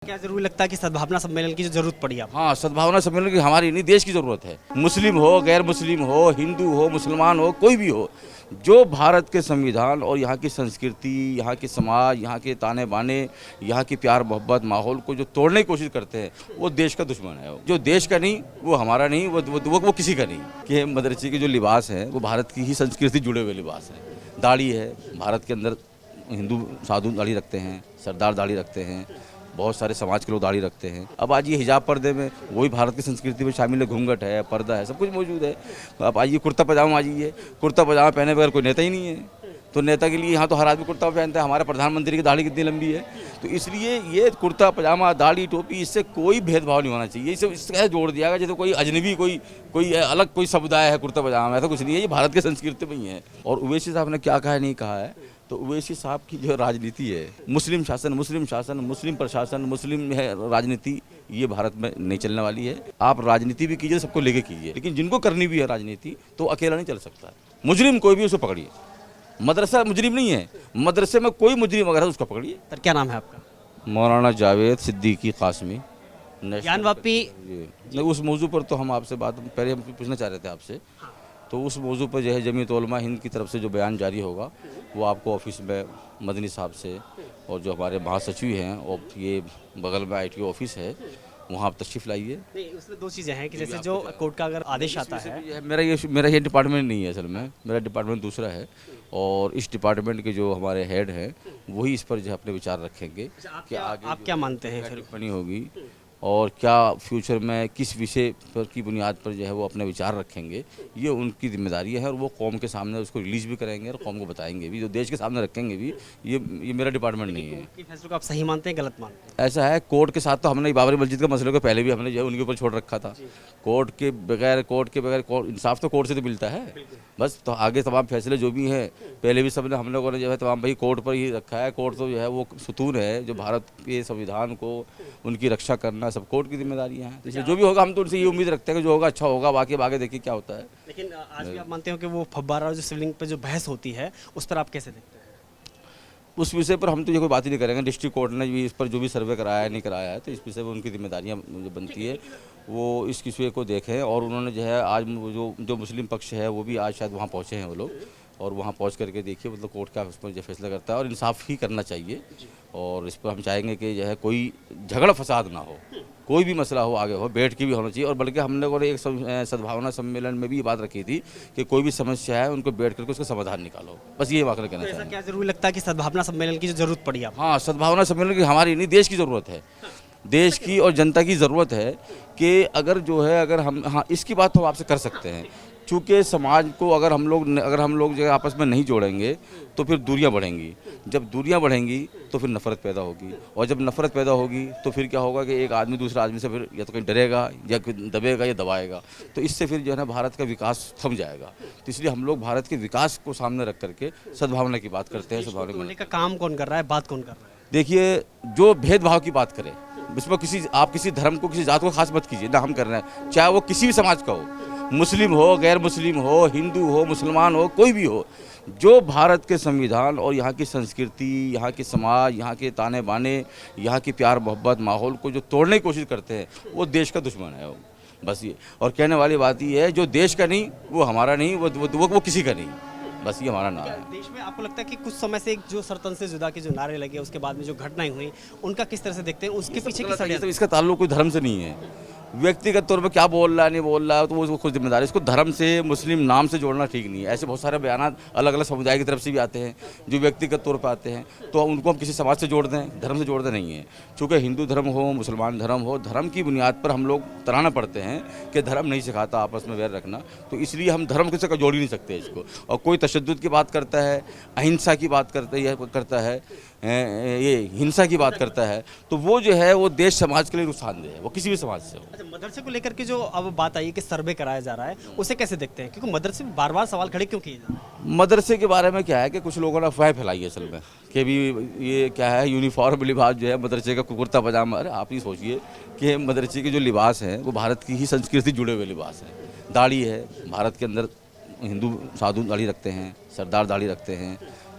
क्या ज़रूरी लगता है कि सद्भावना सम्मेलन की जो ज़रूरत पड़ी आप? हाँ, सद्भावना सम्मेलन की हमारी नहीं, देश की ज़रूरत है। मुस्लिम हो, गैर मुस्लिम हो, हिंदू हो, मुसलमान हो, कोई भी हो, जो भारत के संविधान और यहाँ की संस्कृति, यहाँ के समाज, यहाँ के ताने बाने, यहाँ की प्यार मोहब्बत माहौल को जो तोड़ने की कोशिश करते हैं, वो देश का दुश्मन है। जो देश का नहीं, वो हमारा नहीं, वो किसी का नहीं। कि मदरसे के जो लिबास हैं, वो भारत की ही संस्कृति से जुड़े हुए लिबास हैं। दाढ़ी है, भारत के अंदर हिंदू साधु दाढ़ी रखते हैं, सरदार दाढ़ी रखते हैं, बहुत सारे समाज के लोग दाढ़ी रखते हैं। अब आज ये हिजाब पर्दे में वही भारत की संस्कृति में शामिल है, घूंघट है, पर्दा है, सब कुछ मौजूद है। अब आइए कुर्ता पजामा, आ जाइए, कुर्ता पजामा पहने बगैर कोई नेता ही नहीं है। तो नेता के लिए यहाँ तो हर आदमी कुर्ता पहनता है। हमारे प्रधानमंत्री की दाढ़ी कितनी लंबी है। तो इसलिए ये कुर्ता पजामा, दाढ़ी, टोपी, इससे कोई भेदभाव नहीं होना चाहिए। इसे इससे जोड़ दिया गया जैसे कोई अजनबी, कोई अलग कोई समुदाय है कुर्ता पजामा में। ऐसा कुछ नहीं है, ये भारत की संस्कृति में ही है। और ओवैसी साहब ने क्या कहा नहीं कहा है, तो ओवैसी साहब की जो राजनीति है, मुस्लिम शासन, मुस्लिम प्रशासन, मुस्लिम है राजनीति, ये भारत में नहीं चलने वाली है। आप राजनीति भी कीजिए, सबको लेके कीजिए, लेकिन जिनको करनी भी है राजनीति, तो अकेला नहीं चल सकता। मुजरिम कोई भी उसे पकड़िए। मदरसा मुजरिम नहीं है, मदरसे में कोई मुजरिम अगर है उसको पकड़िए। सर क्या नाम है आपका? मौलाना जावेद सिद्दीकी कासमी। ज्ञानवापी। नहीं, उस मौजू पर तो हम आपसे बात पहले हम पूछना चाह रहे थे आपसे। तो उस मौजू पर जो है जमीयत उलमा हिंद की तरफ से जो बयान जारी होगा, वो आपको ऑफिस में मदनी साहब से और जो हमारे महासचिव हैं, और ये बगल में ITO ऑफिस है, वहाँ आप तशरीफ़ लाइए। नहीं, उसमें दो चीज़ें हैं कि जैसे जो कोर्ट का अगर आदेश आता है, मेरा ये डिपार्टमेंट नहीं है, असल में मेरा डिपार्टमेंट दूसरा है। और इस डिपार्टमेंट के जो हमारे हेड हैं, वही इस पर जो है अपने विचार रखेंगे कि आगे आप क्या मानते हैं फिर? टिप्पणी होगी और क्या फ्यूचर में किस विषय पर की बुनियाद पर जो है वो अपने विचार रखेंगे। ये उनकी जिम्मेदारी है और वो कौम के सामने उसको रिलीज भी करेंगे और कौम को बताएंगे भी, जो देश के सामने रखेंगे भी। ये मेरा डिपार्टमेंट नहीं है। कि फैसलों को आप सही मानते हैं, गलत मानते हैं? ऐसा है, कोर्ट के साथ तो हमने बाबरी मस्जिद के मसले को पहले भी हमने जो है उनके ऊपर छोड़ रखा था। कोर्ट के बगैर इंसाफ तो कोर्ट से तो मिलता है। बस तो आगे तमाम फैसले जो भी हैं, पहले भी सबने हम लोगों ने जो है तमाम भाई कोर्ट पर ही रखा है। कोर्ट तो जो है वो सुतून है जो भारत के संविधान को, उनकी रक्षा करना सब कोर्ट की जिम्मेदारियां हैं। इसलिए जो भी होगा हम तो उनसे ये उम्मीद रखते हैं कि जो होगा अच्छा होगा, बाकी आगे देखिए क्या होता है। लेकिन आज भी आप मानते हो कि वो फव्वारा और जो शिवलिंग पे जो बहस होती है, उस पर आप कैसे देखते हैं? उस विषय पर हम तो ये कोई बात ही नहीं करेंगे। डिस्ट्रिक्ट कोर्ट ने भी इस पर जो भी सर्वे कराया है नहीं कराया है, तो इस विषय पर उनकी जिम्मेदारियां जो बनती है वो इस विषय को देखें। और उन्होंने जो है आज जो मुस्लिम पक्ष है वो भी आज शायद वहाँ पहुँचे हैं वो लोग, और वहाँ पहुँच करके देखिए मतलब कोर्ट का उस पर जो फैसला करता है, और इंसाफ ही करना चाहिए। और इस पर हम चाहेंगे कि जो है कोई झगड़ा फसाद ना हो, कोई भी मसला हो आगे हो बैठ के भी होना चाहिए। और बल्कि हम लोगों ने एक सद्भावना सम्मेलन में भी ये बात रखी थी कि कोई भी समस्या है उनको बैठ करके उसका समाधान निकालो। बस ये वाकई कहना ऐसा चाहिए। क्या ज़रूरी लगता है कि सद्भावना सम्मेलन की जो ज़रूरत पड़ी आप? हाँ, सद्भावना सम्मेलन की हमारी नहीं, देश की ज़रूरत है। देश की और जनता की ज़रूरत है कि अगर जो है अगर हम, हाँ इसकी बात तो हम आपसे कर सकते हैं। चूँकि समाज को अगर हम लोग जो है आपस में नहीं जोड़ेंगे तो फिर दूरियां बढ़ेंगी। जब दूरियां बढ़ेंगी तो फिर नफ़रत पैदा होगी, और जब नफ़रत पैदा होगी तो फिर क्या होगा कि एक आदमी दूसरे आदमी से फिर या तो कहीं डरेगा या दबेगा या दबाएगा। तो इससे फिर जो है ना भारत का विकास थम जाएगा। तो इसलिए हम लोग भारत के विकास को सामने रख करके सद्भावना की बात करते हैं। सद्भावना का काम कौन कर रहा है, बात कौन कर रहा है? देखिए, जो भेदभाव की बात करे, इसमें आप किसी धर्म को, किसी जात को खास मत कीजिए ना। हम कर रहे हैं, चाहे वो किसी भी समाज का हो, मुस्लिम हो, गैर मुस्लिम हो, हिंदू हो, मुसलमान हो, कोई भी हो, जो भारत के संविधान और यहाँ की संस्कृति, यहाँ के समाज, यहाँ के ताने बाने, यहाँ की प्यार मोहब्बत माहौल को जो तोड़ने की कोशिश करते हैं, वो देश का दुश्मन है वो। बस ये, और कहने वाली बात ये है, जो देश का नहीं, वो हमारा नहीं, वो किसी का नहीं। बस ये हमारा नाम है। देश में आपको लगता है कि कुछ समय से जो सरतन से जुदा के जो नारे लगे, उसके बाद में जो घटनाएं हुई, उनका किस तरह से देखते हैं? उसके पीछे की षड्यंत्र? इसका ताल्लुक कोई धर्म से नहीं है। व्यक्तिगत तौर पर क्या बोल रहा है नहीं बोल रहा है तो वो खुद जिम्मेदार है। इसको धर्म से, मुस्लिम नाम से जोड़ना ठीक नहीं है। ऐसे बहुत सारे बयान अलग अलग समुदाय की तरफ से भी आते हैं जो व्यक्तिगत तौर पर आते हैं, तो उनको हम किसी समाज से जोड़ दें, धर्म से जोड़ दें नहीं है। चूँकि हिंदू धर्म हो, मुसलमान धर्म हो, धर्म की बुनियाद पर हम लोग तराना पड़ते हैं कि धर्म नहीं सिखाता आपस में वैर रखना। तो इसलिए हम धर्म से जोड़ ही नहीं सकते इसको। और कोई तशद्दुद की बात करता है, अहिंसा की बात करता है, ये हिंसा की बात करता है, तो वो जो है वो देश समाज के लिए नुकसानदेह है, वो किसी भी समाज से हो। अच्छा, मदरसे को लेकर के जो अब बात आई कि सर्वे कराया जा रहा है, उसे कैसे देखते हैं? क्योंकि मदरसे में बार बार सवाल खड़े क्यों किए जा रहे हैं? मदरसे के बारे में क्या है कि कुछ लोगों ने अफवाह फैलाई है असल में कि भी ये क्या है, यूनिफॉर्म लिबास जो है मदरसे का कुर्ता पजामा। अरे आप ही सोचिए कि मदरसे के जो लिबास हैं वो भारत की ही संस्कृति से जुड़े हुए लिबास हैं। दाढ़ी है, भारत के अंदर हिंदू साधु दाढ़ी रखते हैं, सरदार दाढ़ी रखते हैं,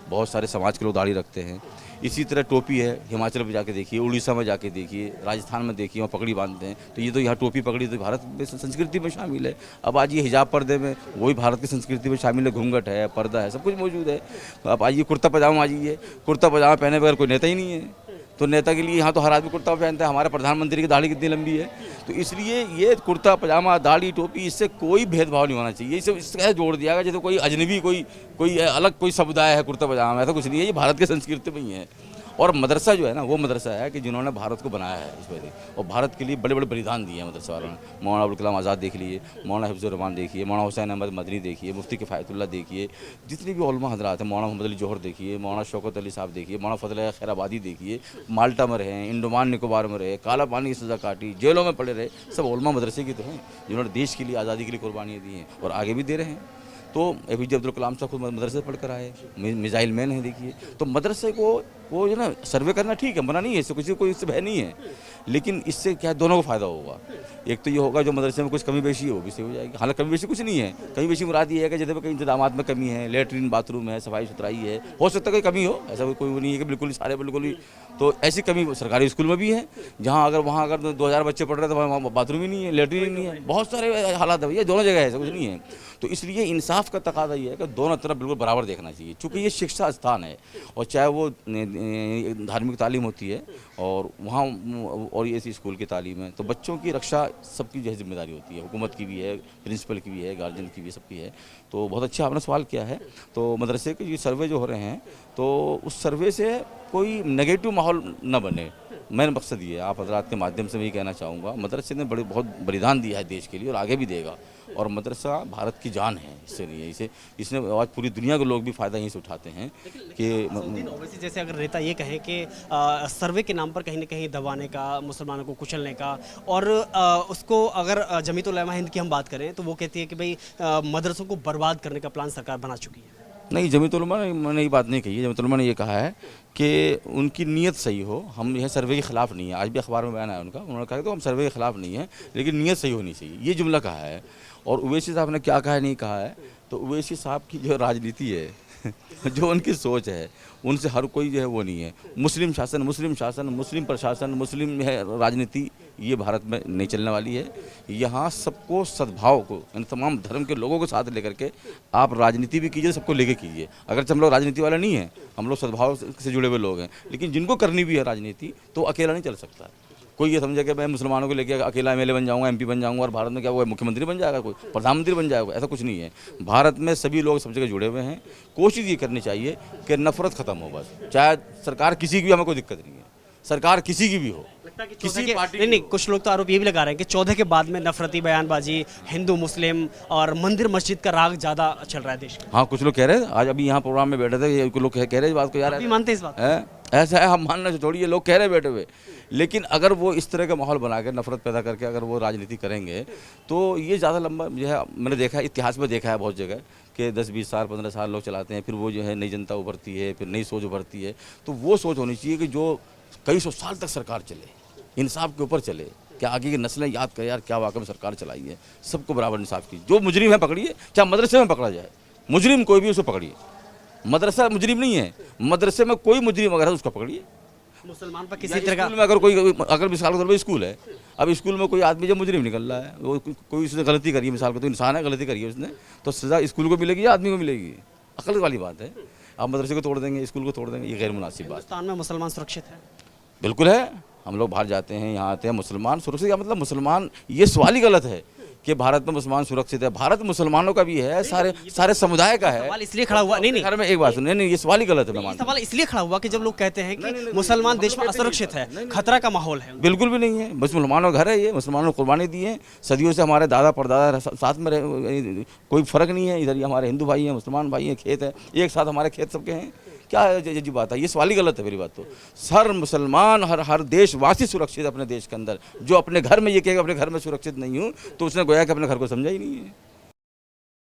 बहुत सारे समाज के लोग दाढ़ी रखते हैं। इसी तरह टोपी है, हिमाचल में जाके देखिए, उड़ीसा में जाके देखिए, राजस्थान में देखिए, वहाँ पगड़ी बांधते हैं। तो ये तो यहाँ टोपी पगड़ी तो भारत में संस्कृति में शामिल है। अब आज ये हिजाब पर्दे में वही भारत की संस्कृति में शामिल है, घूंघट है, पर्दा है, सब कुछ मौजूद है। अब आइए कुर्ता पजामा, आ जाइए, कुर्ता पजामा पहने बगैर कोई नेता ही नहीं है। तो नेता के लिए यहाँ तो हर आदमी कुर्ता पहनता है। हमारे प्रधानमंत्री की दाढ़ी कितनी लंबी है। तो इसलिए ये कुर्ता पजामा, दाढ़ी, टोपी, इससे कोई भेदभाव नहीं होना चाहिए। इसे इसका जोड़ दिया गया जैसे कोई अजनबी, कोई अलग कोई समुदाय है कुर्ता पजामा, ऐसा कुछ नहीं है। ये भारत की संस्कृति में ही है। और मदरसा जो है ना, वो मदरसा है कि जिन्होंने भारत को बनाया है इस वजह, और भारत के लिए बड़े बड़े बलिदान दिए हैं मदरसा वालों ने। मौलाना अबुल कलाम आज़ाद देख लिए, मौलाना हिफ्ज़ुर रहमान देखिए, मौलाना हुसैन अहमद मदनी देखिए, मुफ्ती किफ़ायतुल्लाह देखिए, जितने भी उलमा हज़रात हैं, मौलाना मोहम्मद अली जौहर देखिए, मौलाना शौकत अली साहब देखिए, मौलाना फजल खैराबादी देखिए, माल्टा में रहे, इंडोमान निकोबार में रहे, काला पानी की सज़ा काटी, जेलों में पड़े रहे, सब उलमा मदरसे की तो हैं जिन्होंने देश के लिए, आज़ादी के लिए कुर्बानियाँ दी हैं और आगे भी दे रहे हैं। तो APJ अब्दुल कलाम साहब खुद मदरसे से पढ़ कर आए, मिसाइल मैन है देखिए। तो मदरसे को वो जो ना सर्वे करना ठीक है, मना नहीं है, इससे किसी को इससे भय नहीं है, लेकिन इससे क्या दोनों को फ़ायदा होगा। एक तो ये होगा जो मदरसे में कुछ कमी बेशी है वो भी सही हो जाएगी। हालांकि कमी बेशी कुछ नहीं है, कमी बेशी मुराद ये है कि जैसे कहीं इंतजामात में कमी है, लेटरिन बाथरूम है, सफाई सुथराई है, हो सकता है कोई कमी हो, ऐसा कोई नहीं है कि बिल्कुल ही सारे बिल्कुल ही। तो ऐसी कमी सरकारी स्कूल में भी है, जहाँ अगर वहाँ अगर 2000 बच्चे पढ़ रहे हैं तो वहाँ बाथरूम ही नहीं है, लेटरिन ही नहीं है, बहुत सारे हालात है भैया, दोनों जगह ऐसा कुछ नहीं है। तो इसलिए इंसाफ का तकाजा ये है कि दोनों तरफ बिल्कुल बराबर देखना चाहिए, चूँकि ये शिक्षा स्थान है और चाहे वो धार्मिक तालीम होती है और वहाँ और ये ऐसी स्कूल की तालीम है, तो बच्चों की रक्षा सबकी जो है जिम्मेदारी होती है, हुकूमत की भी है, प्रिंसिपल की भी है, गार्जियन की भी, सबकी है। तो बहुत अच्छा आपने सवाल किया है। तो मदरसे के ये सर्वे जो हो रहे हैं, तो उस सर्वे से कोई नेगेटिव माहौल न बने, मेरा मकसद ये है। आप हजरात के माध्यम से मैं ये कहना चाहूँगा, मदरसे ने बहुत बलिदान दिया है देश के लिए और आगे भी देगा, और मदरसा भारत की जान है। इससे नहीं है, इसने आज पूरी दुनिया के लोग भी फ़ायदा यहीं से उठाते हैं कि जैसे अगर नेता ये कहें कि सर्वे के नाम पर कहीं ना कहीं दबाने का, मुसलमानों को कुचलने का, और उसको अगर जमीयत उलमा हिंद की हम बात करें तो वो कहती है कि भाई मदरसों को बर्बाद करने का प्लान सरकार बना चुकी है। नहीं, जमीयत उलमा ने मैंने ये बात नहीं कही है। जमीयत उलमा ने ये कहा है कि उनकी नीयत सही हो, हम यह सर्वे के ख़िलाफ़ नहीं है। आज भी अखबार में बयान आया उनका, उन्होंने कहा तो हम सर्वे के ख़िलाफ़ नहीं है, लेकिन नीयत सही होनी चाहिए, ये जुमला कहा है। और उवैसी साहब ने क्या कहा है, नहीं कहा है, तो उवैसी साहब की जो राजनीति है जो उनकी सोच है, उनसे हर कोई जो है वो नहीं है। मुस्लिम शासन, मुस्लिम प्रशासन, मुस्लिम है राजनीति, ये भारत में नहीं चलने वाली है। यहाँ सबको सद्भाव को, इन तमाम धर्म के लोगों को साथ लेकर के आप राजनीति भी कीजिए, सबको लेके कीजिए। अगर हम लोग राजनीति वाले नहीं हैं, हम लोग सद्भाव से जुड़े हुए लोग हैं, लेकिन जिनको करनी भी है राजनीति, तो अकेला नहीं चल सकता। कोई ये समझे कि मैं मुसलमानों को लेकर अकेला MLA बन जाऊंगा, MP बन जाऊंगा और भारत में क्या वो मुख्यमंत्री बन जाएगा, कोई प्रधानमंत्री बन जाएगा, ऐसा कुछ नहीं है। भारत में सभी लोग सब जगह जुड़े हुए हैं। कोशिश ये करनी चाहिए कि नफरत खत्म हो, बस। चाहे सरकार किसी की भी, हमें कोई दिक्कत नहीं है, सरकार किसी की भी हो, किसी पार्टी नहीं, कुछ लोग तो आरोप ये भी लगा रहे हैं कि 14 के बाद में नफरती बयानबाजी, हिंदू मुस्लिम और मंदिर मस्जिद का राग ज़्यादा चल रहा है देश में। हाँ, कुछ लोग कह रहे हैं, आज अभी यहाँ प्रोग्राम में बैठे थे, कुछ लोग कह रहे इस बात को, यार मानते हैं इस बात है, ऐसा है, हम मानना छोड़िए, लोग कह रहे बैठे हुए। लेकिन अगर वो इस तरह का माहौल बना के, नफरत पैदा करके अगर वो राजनीति करेंगे, तो ये ज़्यादा लंबा जो है, मैंने देखा है, इतिहास में देखा है बहुत जगह कि 10-20 साल 15 साल लोग चलाते हैं, फिर वो जो है नई जनता उभरती है, फिर नई सोच उभरती है। तो वो सोच होनी चाहिए कि जो कई सौ साल तक सरकार चले, इंसाफ के ऊपर चले, क्या आगे की नस्लें याद करें यार क्या वाकई में सरकार चलाई है, सबको बराबर इंसाफ की। जो मुजरिम है पकड़िए, चाहे मदरसे में पकड़ा जाए, मुजरिम कोई भी उसको पकड़िए। मदरसा मुजरिम नहीं है, मदरसे में कोई मुजरिम अगर है उसको पकड़िए। मुसलमान पर किसी तरह का, में अगर मिसाल के तौर पर स्कूल है, अब स्कूल में कोई आदमी जब मुजरिम निकल रहा है, वो कोई उसने गलती करी है, मिसाल का तो इंसान है, गलती करी है उसने, तो सज़ा स्कूल को मिलेगी या आदमी को मिलेगी? अकल वाली बात है। आप मदरसे को तोड़ देंगे, स्कूल को तोड़ देंगे, ये गैर मुनासिब बात। हिंदुस्तान में मुसलमान सुरक्षित है? बिल्कुल है। हम लोग बाहर जाते हैं, यहाँ आते हैं, मुसलमान सुरक्षित, या मतलब मुसलमान, ये सवाल ही गलत है कि भारत में मुसलमान सुरक्षित है। भारत मुसलमानों का भी है, सारे समुदाय का है। सवाल इसलिए खड़ा हुआ, नहीं घर में एक बात सुनिए, नहीं ये सवाल ही गलत है। मैं सवाल इसलिए खड़ा हुआ कि जब लोग कहते हैं कि मुसलमान देश में असुरक्षित है, खतरा का माहौल है। बिल्कुल भी नहीं है, मुसलमानों का घर है ये, मुसलमानों ने कुर्बानी दी है, सदियों से हमारे दादा परदादा साथ में रहे, कोई फ़र्क नहीं है। इधर ये हमारे हिंदू भाई हैं, मुसलमान भाई हैं, खेत है एक साथ, हमारे खेत सबके हैं। क्या जी बात है, ये सवाल ही गलत है मेरी बात। तो हर मुसलमान, हर देशवासी सुरक्षित है अपने देश के अंदर। जो अपने घर में ये कहेगा अपने घर में सुरक्षित नहीं हूँ, तो उसने गोया कि अपने घर को समझा ही नहीं है।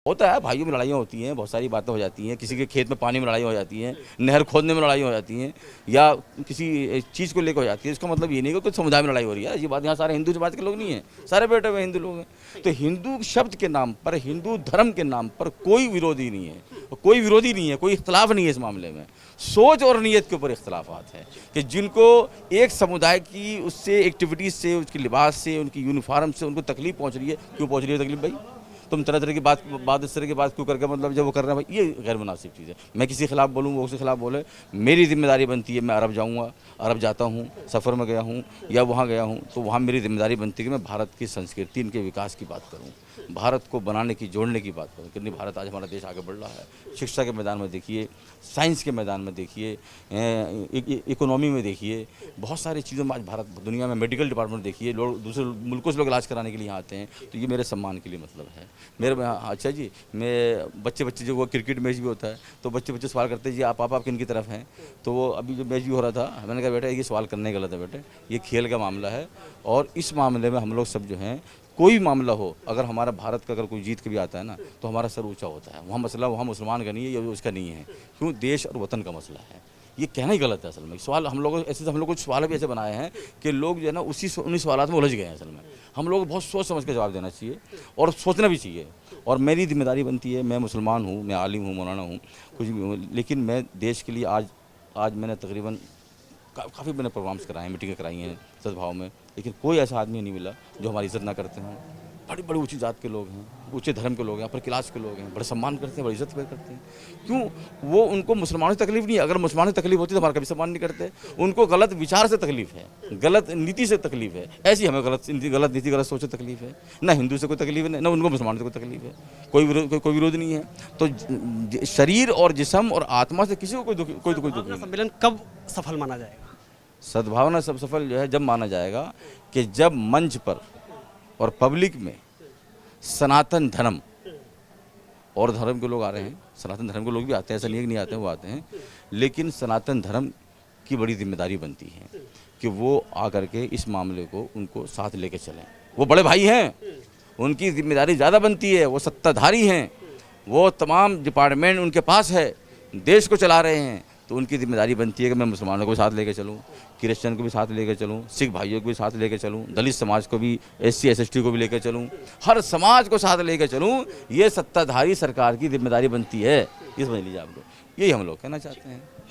होता है, भाइयों में लड़ाइयाँ होती हैं, बहुत सारी बातें हो जाती हैं, किसी के खेत में पानी में लड़ाई हो जाती है, नहर खोदने में लड़ाई हो जाती है, या किसी चीज़ को लेकर हो जाती है। इसका मतलब ये नहीं कि कुछ समुदाय में लड़ाई हो रही है। ये बात यहाँ सारे हिंदू समाज के लोग नहीं हैं, सारे बैठे हुए हिंदू लोग हैं। तो हिंदू शब्द के नाम पर, हिंदू धर्म के नाम पर कोई विरोधी नहीं है, कोई विरोधी नहीं है, कोई इख्तलाफ नहीं है इस मामले में। सोच और नीयत के ऊपर इख्तलाफात है कि जिनको एक समुदाय की उससे एक्टिविटीज़ से, उसके लिबास से, उनकी यूनिफॉर्म से उनको तकलीफ पहुँच रही है। क्यों पहुँच रही है तकलीफ भाई? तुम तरह तरह की बात इस तरह की बात क्यों करके, मतलब जब वो कर रहे हैं भाई, ये गैर मुनासिब चीज़ है। मैं किसी के खिलाफ बोलूँ, वो उसके खिलाफ बोले, मेरी जिम्मेदारी बनती है। मैं अरब जाऊँगा, अरब जाता हूँ, सफ़र में गया हूँ या वहाँ गया हूँ, तो वहाँ मेरी जिम्मेदारी बनती है कि मैं भारत की संस्कृति, इनके विकास की बात करूँ, भारत को बनाने की, जोड़ने की बात करूँ। कितनी भारत आज हमारा देश आगे बढ़ रहा है। शिक्षा के मैदान में देखिए, साइंस के मैदान में देखिए, इकोनॉमी में देखिए, बहुत सारी चीज़ों में आज भारत दुनिया में, मेडिकल डिपार्टमेंट देखिए, लोग दूसरे मुल्कों से लोग इलाज कराने के लिए यहाँ आते हैं। तो ये मेरे सम्मान के लिए मतलब है मेरे। अच्छा जी, मैं बच्चे जो वो क्रिकेट मैच भी होता है तो बच्चे सवाल करते हैं जी आप किन की तरफ हैं। तो वो अभी जो मैच भी हो रहा था, मैंने कहा बेटा ये सवाल करने गलत है बेटे, ये खेल का मामला है। और इस मामले में हम लोग सब जो हैं, कोई मामला हो, अगर हमारा भारत का अगर कोई जीत के भी आता है ना, तो हमारा सर ऊंचा होता है। वहाँ मसला वहाँ मुसलमान का नहीं है, ये उसका नहीं है। क्यों? देश और वतन का मसला है। ये कहना ही गलत है असल में। सवाल हम लोग ऐसे, हम लोग कुछ सवाल भी ऐसे बनाए हैं कि लोग जो है ना उन्हीं सवालात में उलझ गए हैं असल में। हम लोग बहुत सोच समझ के जवाब देना चाहिए और सोचना भी चाहिए। और मेरी जिम्मेदारी बनती है, मैं मुसलमान हूँ, मैं आलिम हूँ, मौलाना हूँ, कुछ भी हूँ, लेकिन मैं देश के लिए आज मैंने तकरीबन काफ़ी मैंने प्रोग्राम्स कराए हैं, मीटिंगें कराई हैं सद्भाव में, लेकिन कोई ऐसा आदमी नहीं मिला जो हमारी इज़्ज़त ना करते हों। बड़ी बड़ी ऊंची जात के लोग हैं, ऊंचे धर्म के लोग हैं, अपर क्लास के लोग हैं, बड़े सम्मान करते हैं, बड़ी इज्जत करते हैं। क्यों? वो उनको मुसलमानों से तकलीफ नहीं है। अगर मुसलमानों से तकलीफ होती तो हमारा कभी सम्मान नहीं करते। उनको गलत विचार से तकलीफ है, गलत नीति से तकलीफ है। ऐसी हमें गलत नीति, गलत सोच से तकलीफ है। ना हिंदू से कोई तकलीफ है, ना उनको मुसलमानों से कोई तकलीफ है। कोई विरोध नहीं है। तो शरीर और जिस्म और आत्मा से किसी को कोई दुख नहीं। सम्मेलन कब सफल माना जाएगा? सद्भावना सब सफल जो है जब माना जाएगा कि जब मंच पर और पब्लिक में सनातन धर्म और धर्म के लोग आ रहे हैं, सनातन धर्म के लोग भी आते हैं, ऐसा नहीं है कि नहीं आते हैं, वो आते हैं, लेकिन सनातन धर्म की बड़ी जिम्मेदारी बनती है कि वो आकर के इस मामले को उनको साथ लेके चलें। वो बड़े भाई हैं, उनकी जिम्मेदारी ज़्यादा बनती है। वो सत्ताधारी हैं, वो तमाम डिपार्टमेंट उनके पास है, देश को चला रहे हैं। तो उनकी जिम्मेदारी बनती है कि मैं मुसलमानों को भी साथ लेकर चलूँ, क्रिश्चियन को भी साथ लेकर चलूँ, सिख भाइयों को भी साथ लेकर चलूँ, दलित समाज को भी, SC ST को भी लेकर चलूँ, हर समाज को साथ लेकर चलूँ। ये सत्ताधारी सरकार की जिम्मेदारी बनती है। ये समझ लीजिए आपको, यही हम लोग कहना चाहते हैं।